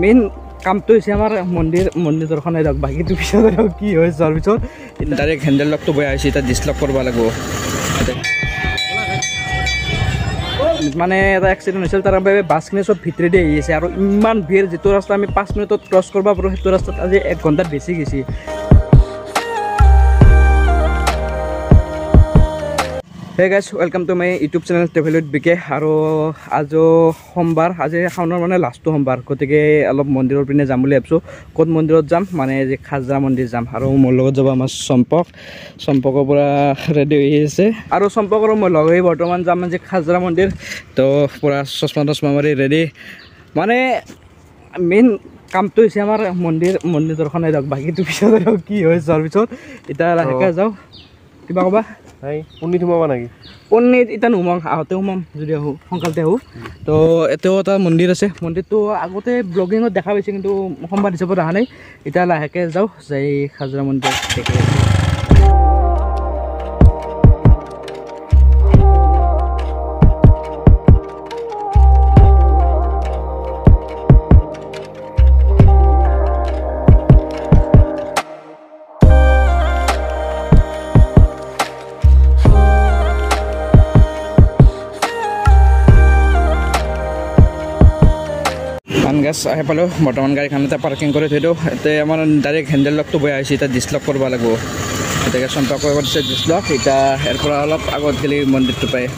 main কামটো হৈছে আমাৰ মন্দিৰ দৰ্শনে ধৰক বাকীটো পিছত কি হয় যোৱাৰ পিছত ডাইৰেক্ট হেণ্ডেল লকটো বৈ আহিছে এতিয়া ডিছলক কৰিব লাগিব মানে এটা এক্সিডেণ্ট হৈছিল তাৰ বাবে বাছখিনি চব ভিতৰেদি আহি আছে আৰু ইমান ভিৰ যিটো ৰাস্তা আমি 5 মিনিটত ক্ৰছ কৰিব পাৰোঁ সেইটো ৰাস্তাত আজি 1 ঘণ্টাত বেছি গৈছে Hey guys, welcome to my YouTube channel Travel with BK আৰু আজি সোমবাৰ আজি শাওনৰ মানে লাষ্ট সোমবাৰ গতিকে অলপ মন্দিৰৰ পিনে যাম বুলি ভাবিছোঁ ক'ত মন্দিৰত যাম মানে যে খাজৰা মন্দিৰ যাম আৰু মোৰ লগত যাব আমাৰ চম্পকৰ পৰা ৰেডি হৈ আছে আৰু চম্পকৰ মই লগ হৈ বৰ্তমান যাম যে খাজৰা মন্দিৰ তো পুৰা চশমা মাৰি ৰেডি মানে মেইন কামটো হৈছে আমাৰ মন্দিৰ দৰ্শনে ধৰক বাকীটো পিছত কি হয় যোৱাৰ পিছত এতিয়া লাহেকৈ যাওঁ কিবা ক'বা পণ্ডিত সোমাবা নেকি পণ্ডিত এতিয়া নোমাম আহোঁতে সোমাম যদি আহোঁ সোনকালতে আহোঁ তো এতিয়াও এটা মন্দিৰ আছে মন্দিৰটো আগতে ব্লগিঙত দেখা পাইছে কিন্তু সোমবাৰ হিচাপত অহা নাই এতিয়া লাহেকৈ যাওঁ যাই খাজৰা মন্দিৰ দেখি গাছ আহি পালোঁ বৰ্তমান গাড়ীখনতে পাৰ্কিং কৰি থৈ দিওঁ এতিয়া আমাৰ ডাইৰেক্ট হেণ্ডেল লকটো বৈ আহিছে এতিয়া ডিছলক কৰিব লাগিব গতিকে চম্পা কৰিব দিছে ডিছলক এতিয়া ইয়াৰ পৰা অলপ আগত গ'লে মন্দিৰটো পায়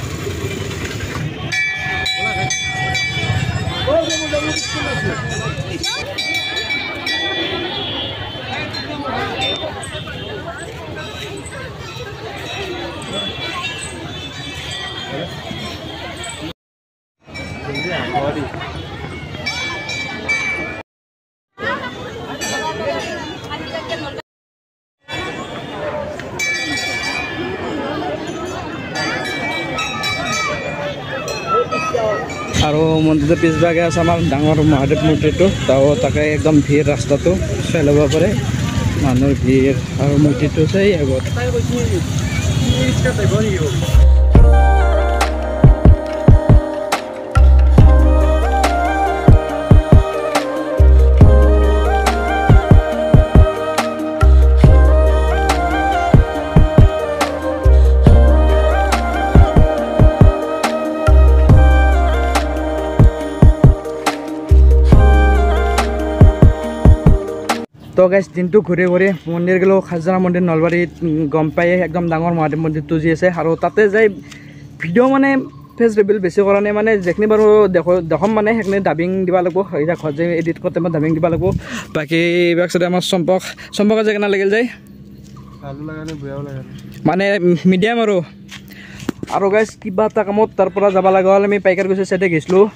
আৰু মন্দিৰটোৰ পিছভাগে আছে আমাৰ ডাঙৰ মহাদেৱ মূৰ্তিটো তাকে একদম ভিৰ ৰাস্তাটো চাই ল'ব পাৰে মানুহৰ ভিৰ আৰু মূৰ্তিটো চাই আগত তো গাইজ দিনটো ঘূৰি মন্দিৰ গ'লোঁ খাজৰা মন্দিৰ নলবাৰীত গম পায়ে একদম ডাঙৰ মহাদেৱ মন্দিৰটো যি আছে আৰু তাতে যাই ভিডিঅ' মানে ফেচ ৰিভিল বেছি কৰা নাই মানে যিখিনি বাৰু দেখম মানে সেইখিনি ডাবিং দিব লাগিব এতিয়া ঘৰত যাই এডিট কৰোঁতে মই ডাবিং দিব লাগিব বাকী এইবিলাক চাইডে আমাৰ চম্পক আজি কেনে লাগিল যায় মানে মিডিয়াম আৰু গাইজ কিবা এটা কামত তাৰ পৰা যাব লগা হ'ল আমি পাইকাৰ গৈছে চাইডে গৈছিলোঁ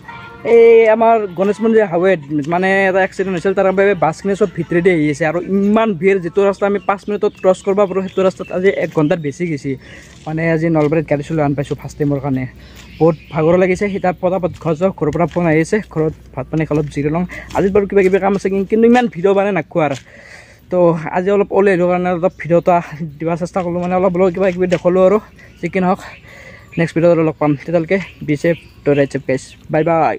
এই আমাৰ গণেশ মন্দিৰ হাৱেত মানে এটা এক্সিডেণ্ট হৈছিল তাৰ বাবে বাছখিনি চব ভিতৰেদি আহি আছে আৰু ইমান ভিৰ যিটো ৰাস্তা আমি 5 মিনিটত ক্ৰছ কৰিব পাৰোঁ সেইটো ৰাস্তাত আজি 1 ঘণ্টাত বেছি গৈছে মানে আজি নলবাৰীত গাড়ী চলাই আন পাইছোঁ ফাৰ্ষ্ট টাইমৰ কাৰণে বহুত ভাগৰ লাগিছে সি তাত পটাপট ঘৰ যাওঁ ঘৰৰ পৰা ফোন আহিছে ঘৰত ভাত পানী অলপ জিৰাই লওঁ আজি বাৰু কিবা কিবি কাম আছে কিন্তু ইমান ভিডিঅ' মানে নাখোৱা আৰু তো আজি অলপ ওলাই আহিলোঁ কাৰণে অলপ ভিডিঅ' এটা দিব চেষ্টা কৰিলোঁ মানে অলপ কিবা কিবি দেখালোঁ আৰু যি কি নহওক নেক্সট ভিডিঅ'ত লগ পাম তেতিয়ালৈকে be safe to right safe guys bye by